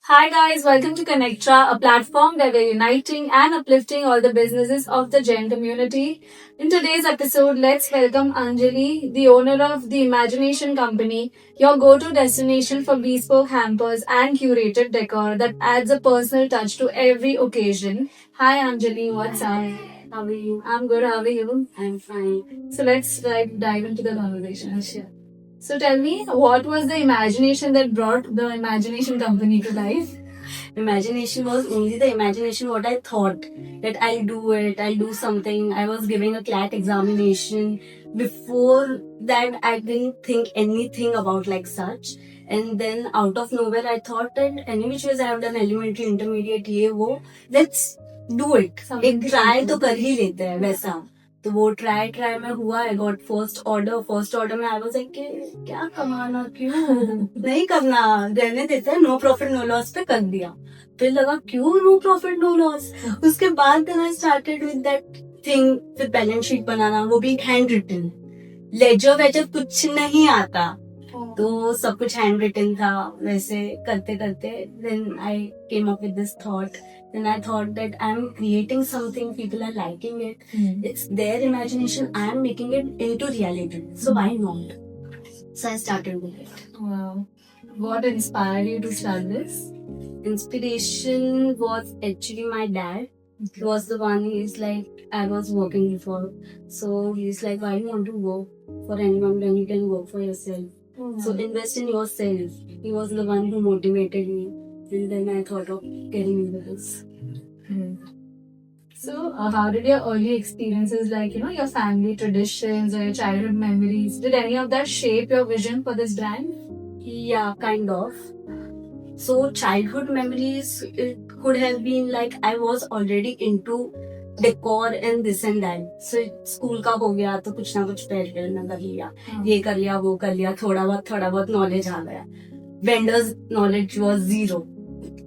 Hi guys, welcome to Connectra, a platform where we're uniting and uplifting all the businesses of the Jain community. In today's episode, let's welcome Anjali, the owner of the Imagination Company, your go-to destination for bespoke hampers and curated decor that adds a personal touch to every occasion. Hi Anjali, what's up? How are you? I'm good. How are you? I'm fine. So let's dive into the conversation. Sure. So tell me, what was the imagination that brought the Imagination Company to life? Imagination was only the imagination what I thought that I'll do something. I was giving a CLAT examination. Before that, I didn't think anything about like such. And then out of nowhere, I thought that any which ways I have done elementary, intermediate, ये वो, let's do it. Something एक try तो कर ही लेते हैं वैसा. तो वो ट्राई में हुआ. आई गॉट फर्स्ट ऑर्डर में आई वाज लाइक क्या कमाना क्यों नहीं करना, रहने देते हैं, नो प्रॉफिट नो लॉस पे कर दिया. फिर लगा क्यों नो प्रॉफिट नो लॉस. उसके बाद then I started with that thing, फिर बैलेंस शीट बनाना, वो भी हैंड रिटन. लेजर वेजर कुछ नहीं आता, तो सब कुछ हैंड रिटन था. वैसे करते करते then I came up with this thought. Then I thought that I'm creating something, people are liking it. It's their imagination, I'm making it into reality. So why not? So I started with it. Wow. What inspired you to start this? Inspiration was actually my dad. He was the one, he's like, I was working before. So he's like, why do you want to work for anyone when you can work for yourself? So invest in yourself. He was the one who motivated me. And then I thought of getting into this. So, how did your early experiences, like your family traditions or your childhood memories, did any of that shape your vision for this brand? Yeah, kind of. So childhood memories, it could have been like I was already into decor and this and that. So school का हो गया तो कुछ ना कुछ pair में कर लिया, ये कर लिया वो कर लिया, थोड़ा बहुत नॉलेज आ गया. वेंडर्स नॉलेज वाज जीरो,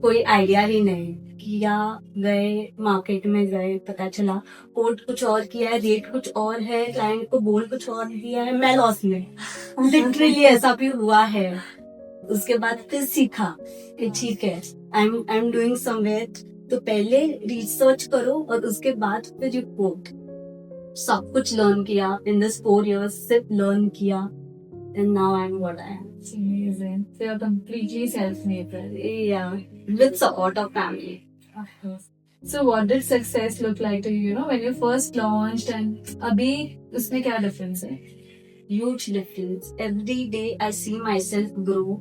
कोई आइडिया ही नहीं. किया, गए मार्केट में गए, पता चला कोट कुछ और किया है, रेट कुछ और है, क्लाइंट को बोल कुछ और दिया है, मैं लॉस में. लिटरली ऐसा भी हुआ है. उसके बाद फिर सीखा कि ठीक है, आई एम डूइंग समवेयर, तो पहले रिसर्च करो और उसके बाद फिर रिपोर्ट. सब कुछ लर्न किया इन दिस 4 years, सिर्फ लर्न किया. And now I am what I am. It's amazing. So you're completely self-made, right? Yeah, with support of family. Of course. So what did success look like to you? When you first launched and अभी उसमें क्या difference है? Huge difference. Every day I see myself grow.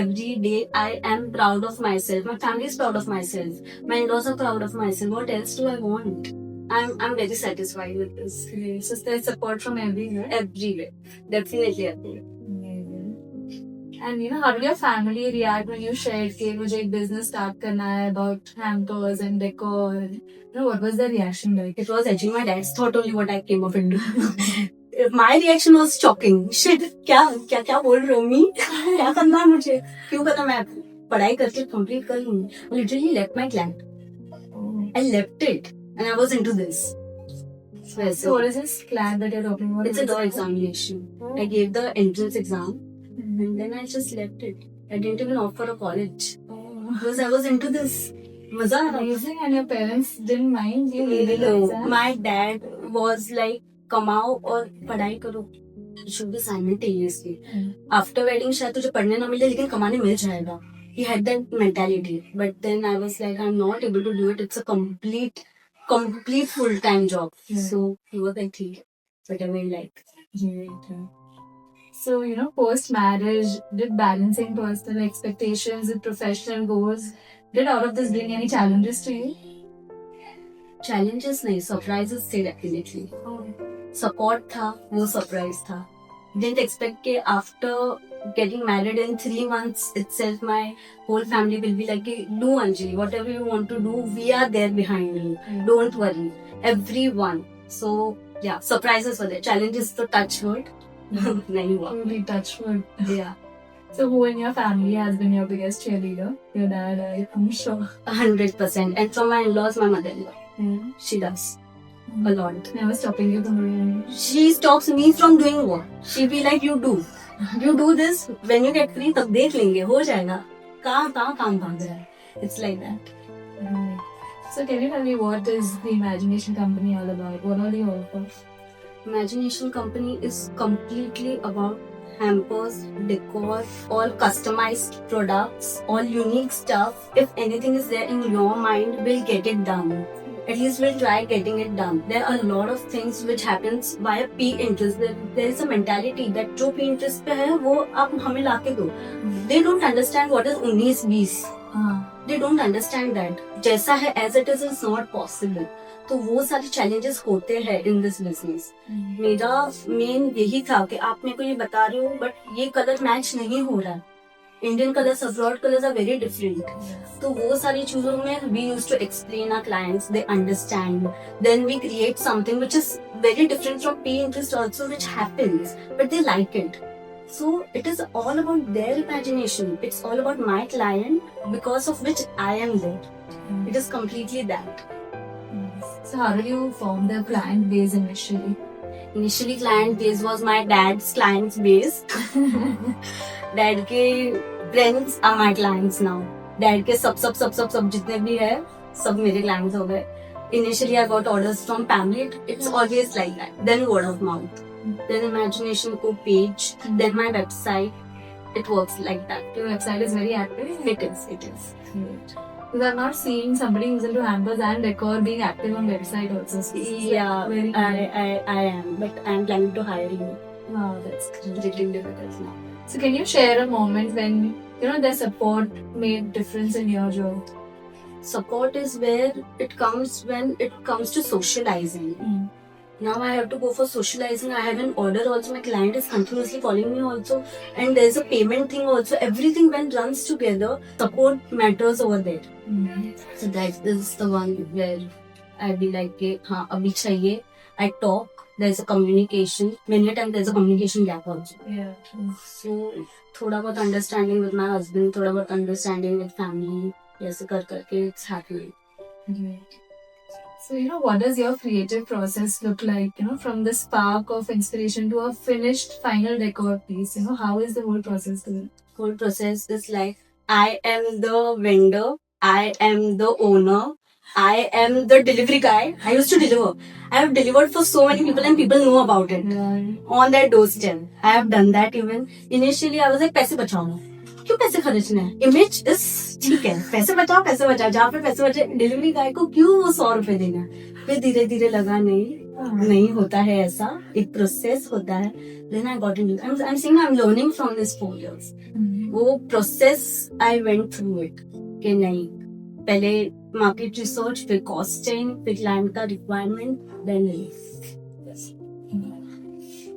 Every day I am proud of myself. My family is proud of myself. My in-laws are proud of myself. What else do I want? I'm very satisfied with this. Great. So there's support from everywhere. Everywhere. Definitely everywhere. And how did your family react when you shared कि मुझे एक business start करना है about hampers and decor? What was the reaction like? It was actually my dad's thought only what I came up into. My reaction was shocking. Shit, क्या बोल रहे हो मी? क्या करना है मुझे? क्यों करना? मैं पढ़ाई करके complete कर लूँ. I literally left my CLAT. I left it and I was into this. So what is this CLAT that you're talking about? It's a law examination. I gave the entrance exam. And then I just left it. I didn't even opt for a college. Because I was into this. Maza aa raha. Amazing. And your parents didn't mind you leaving the No, exam? my dad was like, कमाओ और पढ़ाई करो. It should be simultaneously. After wedding शायद तुझे पढ़ने ना मिले लेकिन कमाने मिल जाएगा. He had that mentality. But then I was like, I'm not able to do it. It's a complete full-time job. So he was like, ठीक, whatever you like. So, post marriage, did balancing personal expectations with professional goals, did all of this bring any challenges to you? Challenges नहीं, surprises थे definitely. Support था, वो surprise था. Didn't expect कि after getting married in 3 months itself, my whole family will be like, do Anjali, whatever you want to do, we are there behind you. Don't worry. Everyone. So, yeah, surprises were there. Challenges to touch wood. नहीं हुआ. Really touch wood. Yeah. So who in your family has been your biggest cheerleader? Your dad, I'm sure. 100%. And from my in-laws, my mother-in-law. She does. A lot. Never stopping you from doing anything. She stops me from doing what? She be like, you do. You do this. When you get free, तब देख लेंगे, हो जाएगा. कहाँ काम भाग रहा है. It's like that. Right. So can you tell me what is the Imagination Company all about? What all do you offer? Imagination Company is completely about hampers, decor, all customized products, all unique stuff. If anything is there in your mind, we'll get it done. At least we'll try getting it done. There are a lot of things which happens via P interest. There is a mentality that जो P interest पे है वो आप हमें लाके दो. They don't understand what is 19-20. They don't understand that. जैसा है as it is not possible. तो वो सारे challenges होते हैं in this business. मेरा मेन यही था कि आप मेरे को ये बता रहे हो बट ये कलर मैच नहीं हो रहा. Indian colours abroad colours are very different. तो वो सारी चीजों में we use to explain our clients, they understand, then we create something which is very different from pay interest also which happens but they like it. So it is all about their imagination. It's all about my client because of which I am there. It is completely that. So how did you form the client base initially? Initially client base was my dad's clients base. Dad के friends are my clients now. Dad के सब जितने भी है सब मेरे clients हो गए. Initially I got orders from family. It's always like that. Then word of mouth. Then Imagination Co page. Then my website. It works like that. Your website is very active. It is. Great. Because I'm not seeing somebody who's into hampers and decor being active on website also. So it's Yeah, very I am. But I'm planning to hire you. wow, that's great. Little difficult now. So can you share a moment when their support made difference in your job? Support is where it comes when it comes to socializing. Now I have to go for socializing. I have an order also. My client is continuously calling me also. And there's a payment thing also. Everything when runs together, support matters over there. So that is the one where I be like, हाँ अभी चाहिए. I talk. There's a communication. Many times there's a communication gap also. Yeah. True. So थोड़ा बहुत understanding with my husband, थोड़ा बहुत understanding with family. ऐसे कर करके it's happening. Great. So, what does your creative process look like, from the spark of inspiration to a finished final decor piece? How is the whole process going? Whole process is like, I am the vendor, I am the owner, I am the delivery guy. I used to deliver. I have delivered for so many people and people know about it. On their doorstep. I have done that even. Initially, I was like, पैसे बचाओ. क्यों पैसे खर्चने हैं? Image is ठीक है, पैसे बचाओ. जहाँ पे पैसे बचे डिलीवरी गाय को क्यों वो 100 रुपए देना. फिर धीरे धीरे लगा नहीं होता है ऐसा. एक प्रोसेस होता है. Then I got into. I'm saying I'm learning from this 4 years. वो process I went through it. कि नहीं, पहले मार्केट रिसर्च, फिर कॉस्टिंग, फिर क्लाइंट का requirement, then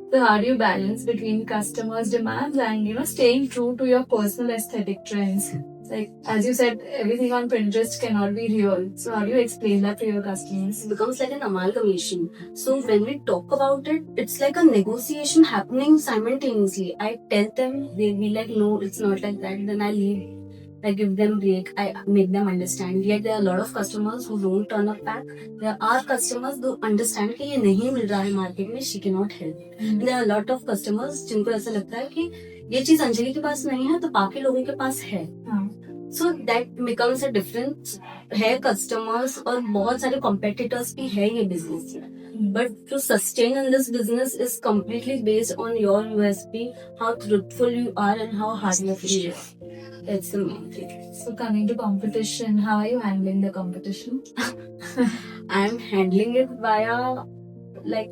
So how do you balance between customers' demands and staying true to your personal aesthetic trends? Like as you said, everything on Pinterest cannot be real. So how do you explain that to your customers? it becomes like an amalgamation. So when we talk about it, it's like a negotiation happening simultaneously. I tell them, they'll be like, no, it's not like that. Then I leave. I give them break. I make them understand. Yet there are a lot of customers who don't turn up back. There are customers who understand कि ये नहीं मिल रहा है market में. She cannot help. There are a lot of customers जिनको ऐसा लगता है कि ये चीज अंजलि के पास नहीं है तो बाकी लोगों के पास है. So that becomes a difference. है customers और बहुत सारे competitors भी है ये business में. But to sustain in this business is completely based on your USP, how truthful you are and how hard you are. That's the main thing. So coming to competition, how are you handling the competition? I'm handling it via like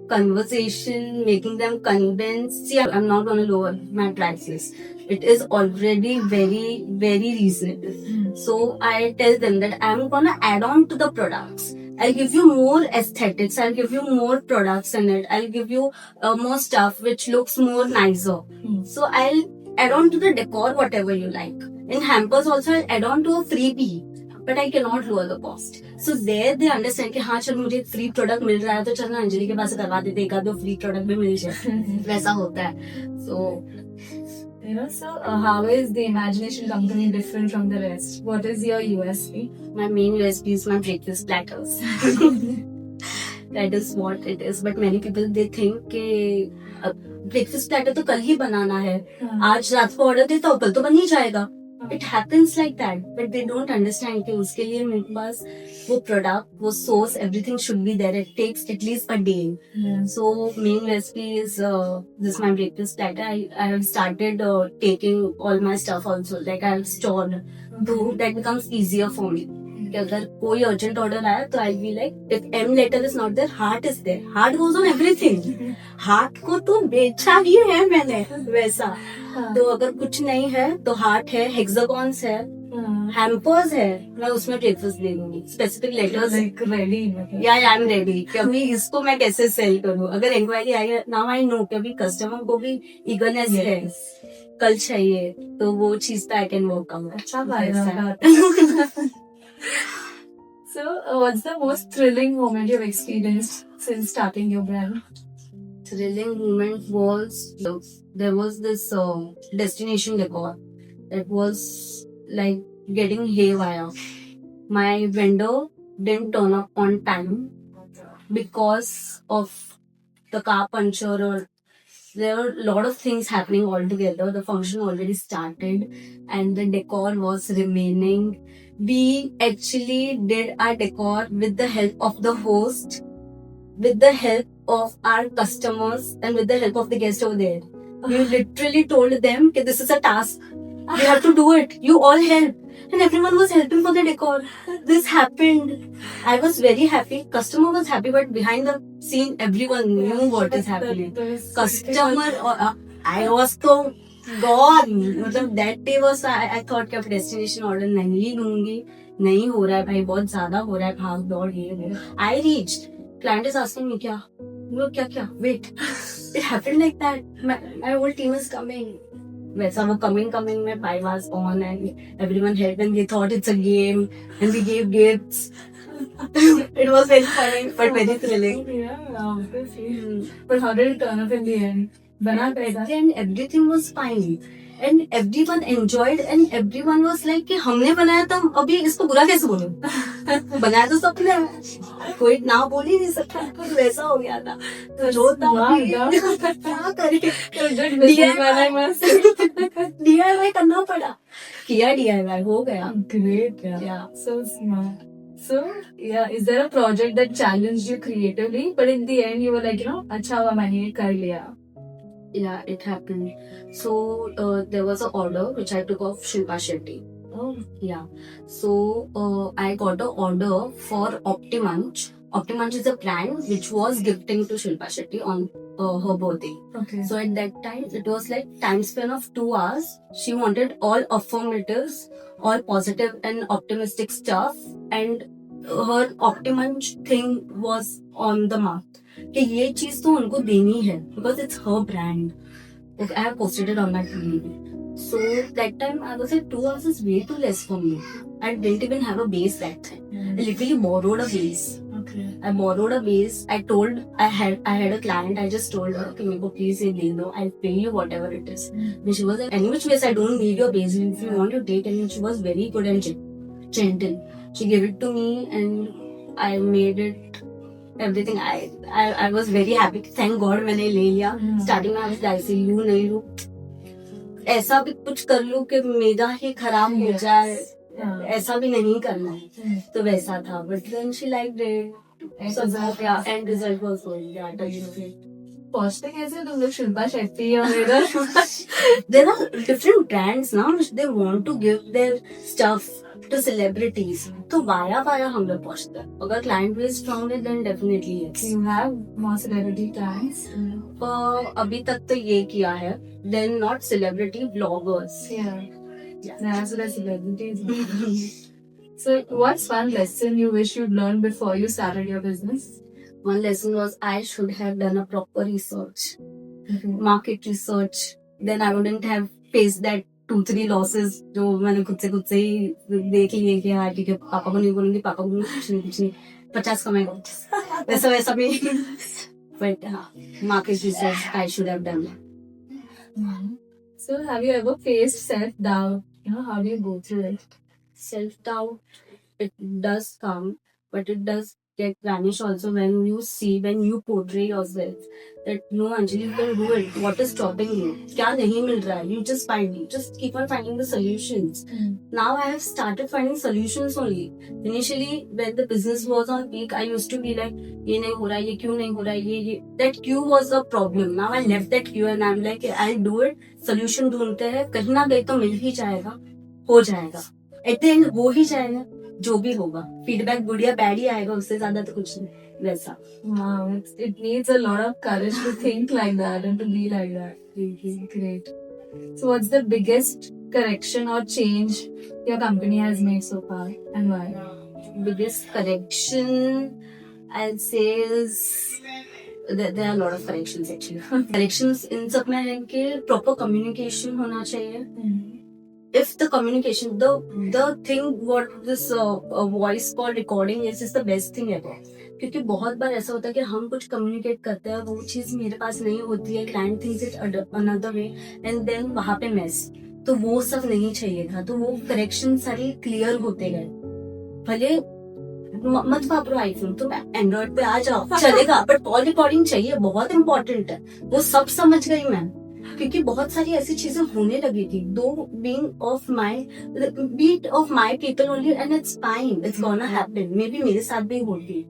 conversation, making them convinced. See, I'm not going to lower my prices. It is already very, very reasonable. So I tell them that I'm going to add on to the products. I'll give you more aesthetics. I'll give you more products in it. I'll give you more stuff which looks more nicer. So I'll add on to the decor whatever you like. In hampers also I'll add on to a freebie. But I cannot lower the cost. So there they understand कि हाँ चल मुझे एक free product मिल रहा है तो चल ना अंजलि के पास करवा देते, एक आध दो free product भी मिल जाए. वैसा होता है. So how is the Imagination Company different from the rest? What is your USP? my main USP is my breakfast platters. That is what it is. But many people they think कि breakfast platter तो कल ही बनाना है. आज रात को order देता हूँ कल तो बन ही जाएगा. It happens like that, but they don't understand कि उसके लिए मेरे पास वो product, वो source, everything should be there. It takes at least a day. Yeah. So main recipe is this my breakfast platter. I have started taking all my stuff also. Like I have stored, so that becomes easier for me. कि अगर कोई urgent order आया तो I'll be like if M letter is not there, heart is there. Heart goes on everything. Heart को तो बेचा ही है मैंने वैसा. तो अगर कुछ नहीं है तो हार्ट है, हेक्सागॉन्स है, हैम्पर्स है, मैं उसमें ब्रेकफास्ट दे दूंगी. स्पेसिफिक लेटर्स रेडी या आई एम रेडी कि अभी इसको मैं कैसे सेल करूँ. अगर इंक्वायरी आई है नाउ आई नो कि अभी कस्टमर को भी ईगरनेस है, कल चाहिए, तो वो चीज पे आई कैन वर्क आउट. अच्छा फायदा. So, what's the most thrilling moment you've experienced since starting your brand? Thrilling moment was there was this destination decor that was like getting haywire. My vendor didn't turn up on time because of the car puncture, or there were a lot of things happening all together. The function already started and the decor was remaining. We actually did our decor with the help of the host, with the help of our customers, and with the help of the guests over there. We literally told them that this is a task. You have to do it. You all help. And everyone was helping for the decor. This happened. I was very happy. Customer was happy, but behind the scene, everyone knew what is happening. Customer, I was so gone. मतलब that day was I thought कि अब destination order नहीं लूंगी, नहीं हो रहा है भाई, बहुत ज्यादा हो रहा है भाग दौड़ ये वो. I reached. Client is asking me क्या? क्या? Wait. It happened like that. My whole team is coming. वैसा वो coming में 5 hours on and everyone helped and they thought it's a game and we gave gifts. It was very funny but very thrilling. Yeah, obviously. But how did it turn up in the end? बना कैसा? And everything was fine. And everyone enjoyed and everyone was like कि हमने बनाया तो अभी इसको बुरा कैसे बोलूं? बनाया तो सबने, कोई ना बोल ही नहीं सकता. वैसा हो गया था. तो जो था क्या करें, DIY करना पड़ा. किया DIY, हो गया. Great, Yeah. So smart. So, yeah, is there a project that challenged you creatively, but in the end you were like, अच्छा हुआ मैंने ये कर लिया? Yeah, it happened. So there was an order which I took off Shilpa Shetty. Oh, Yeah. So I got an order for Optimunch. Optimunch is a brand which was gifting to Shilpa Shetty on her birthday. okay. So at that time, it was like time span of 2 hours. She wanted all affirmatives, all positive and optimistic stuff, and her Optimunch thing was on the mark. कि ये चीज तो उनको देनी है because it's her brand. Okay, I have posted it on my feed. So that time I was like 2 hours is way too less for me. I didn't even have a base that time. I literally borrowed a base. Okay. I borrowed a base. I had a client. I just told her, okay, मेरे को please ये दे दो. I'll pay you whatever it is. Then she was like, any which ways I don't need your base. If you want to take, and she was very good and gentle. She gave it to me and I made it. Everything I was very happy. Thank God मैंने ले लिया. Starting में I was like, लूँ नहीं लूँ, ऐसा भी कुछ कर लूँ कि मेरा ही खराब हो जाए, ऐसा भी नहीं करना है. तो वैसा था. But then she liked it. So yeah, end result was good. Yeah, पहुंचते कैसे तुम लोग शिल्पा शेट्टी और इधर? There are different brands now which they want to give their stuff to celebrities. तो वाया हम लोग पहुंचते हैं. अगर client base strong है then definitely yes. You have more celebrity clients? अभी तक तो ये किया है. Then not celebrity, vloggers. Yeah. That's the celebrities. So, what's one lesson you wish you'd learned before you started your business? One lesson was I should have done a proper research, Okay. market research. Then I wouldn't have faced that 2-3 losses जो मैंने खुद से ही देख लिए कि हाँ ठीक है, पापा को नहीं बोलूंगी, पापा को कुछ नहीं 50 कमाएगा, वैसा भी. But market research I should have done. So, have you ever faced self-doubt? How do you go through it? Self-doubt, it does come, but it does get vanished also when you portray yourself that no, Anjali, you can do it. What is stopping you? क्या नहीं मिल रहा है? You just keep on finding the solutions. Now I have started finding solutions only. Initially, when the business was on peak, I used to be like, ये नहीं हो रहा है, ये क्यों नहीं हो रहा है, ये that queue was the problem. Now I left that queue and I'm like, I'll do it. Solution ढूंढते हैं, कहीं ना कहीं तो मिल ही जाएगा, हो जाएगा. At the end हो ही जाएगा, जो भी होगा. Feedback good या bad ही आएगा, उससे ज्यादा तो कुछ नहीं. वैसा. Wow, it needs a lot of courage to think like that and to be like that. Great. So what's the biggest correction or change your company has made so far and why? Biggest correction I'll say is there are a lot of corrections actually. Corrections in सब में है कि proper communication होना चाहिए. If the communication, the thing what this voice call recording is the best thing ever. क्योंकि बहुत बार ऐसा होता है कि हम कुछ कम्युनिकेट करते हैं, वो चीज मेरे पास नहीं होती है, client thinks it another way and then वहां पे मेस. तो वो सब नहीं चाहिए था, तो वो करेक्शन सारे क्लियर होते गए. भले मत वापरो आईफोन, तुम एंड्रॉइड पे आ जाओ, चलेगा, बट कॉल रिकॉर्डिंग चाहिए, बहुत इंपॉर्टेंट है. वो सब समझ गई मैं, क्योंकि बहुत सारी ऐसी चीजें होने लगी थी. दो being of my people only and it's fine, it's gonna happen. May be मेरे साथ भी होती.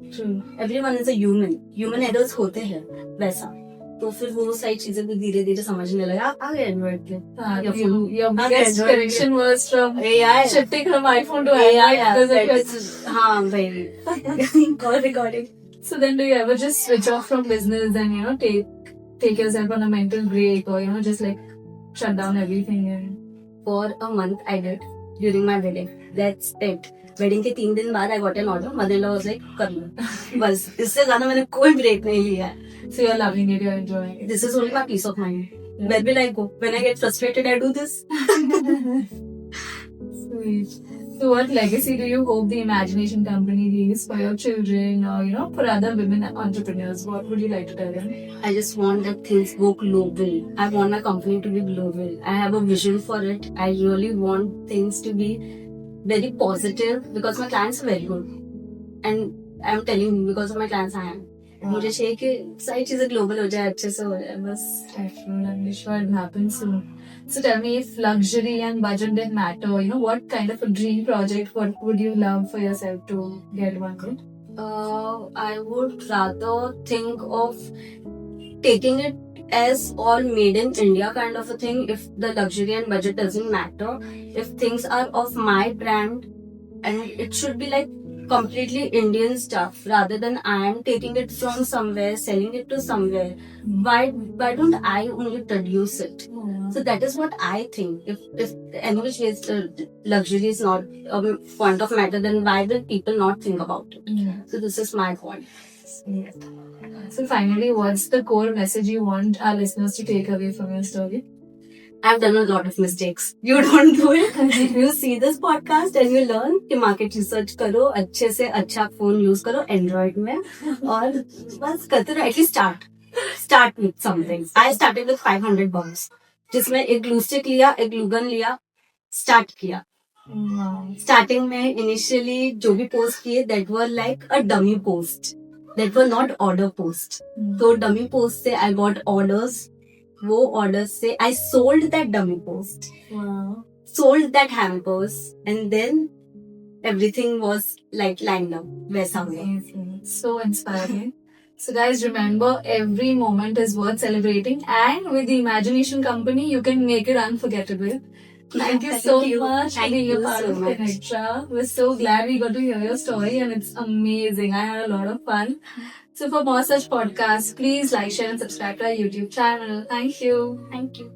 Everyone is a human errors होते हैं वैसा. तो फिर वो सारी चीजें भी धीरे धीरे समझने लगा. आ गए एंड्रॉइड के. Your biggest correction was from AI. shifting from iPhone to Android because of your... हाँ भाई. Call recording. So then do you ever just switch off from business and take yourself on a mental break or just like shut down everything and... For a month I did during my wedding. That's it. Wedding के 3 दिन बाद I got an order. Mother-in-law was like, कर लो. बस इससे ज्यादा मैंने कोई break नहीं लिया. So you're loving it, you're enjoying it. This is only my peace of mind. Where will I go? When I get frustrated, I do this. Sweet. So what legacy do you hope the Imagination Company leaves for your children or for other women entrepreneurs? What would you like to tell them? I just want that things go global. I want my company to be global. I have a vision for it. I really want things to be very positive because my clients are very good. And I'm telling you, because of my clients I am. मुझे चाहिए कि सारी चीजें global हो जाए, अच्छे से हो जाए बस. I'm sure it happens soon. So tell me, if luxury and budget didn't matter, what kind of a dream project, what would you love for yourself to get one day? I would rather think of taking it as all made in India kind of a thing. If the luxury and budget doesn't matter, if things are of my brand, and it should be like completely Indian stuff rather than I am taking it from somewhere, selling it to somewhere. Why don't I only produce it? So that is what I think. If anyways luxury is not a point of matter, then why will people not think about it? So this is my point. So finally, what's the core message you want our listeners to take away from your story? I've done a lot of mistakes. You don't do it. You see this podcast and you learn कि market research करो, अच्छे से अच्छा phone use करो Android में, और बस करते रहो. At least start with something. I started with 500 bucks, जिसमें एक glue stick लिया, एक glue gun लिया, start किया. Starting में initially जो भी post किए, that were like a dummy post. That were not order post. तो dummy post से I got orders. वो ऑर्डर से I sold that dummy post. Wow. Sold that hampers and then everything was like lined up. वैसा हुआ. So inspiring. So guys, remember, every moment is worth celebrating, and with the Imagination Company, you can make it unforgettable. Thank you so much for being a part of Connectra. We're so glad we got to hear your story, and it's amazing. I had a lot of fun. So for more such podcasts, please like, share and subscribe to our YouTube channel. Thank you. Thank you.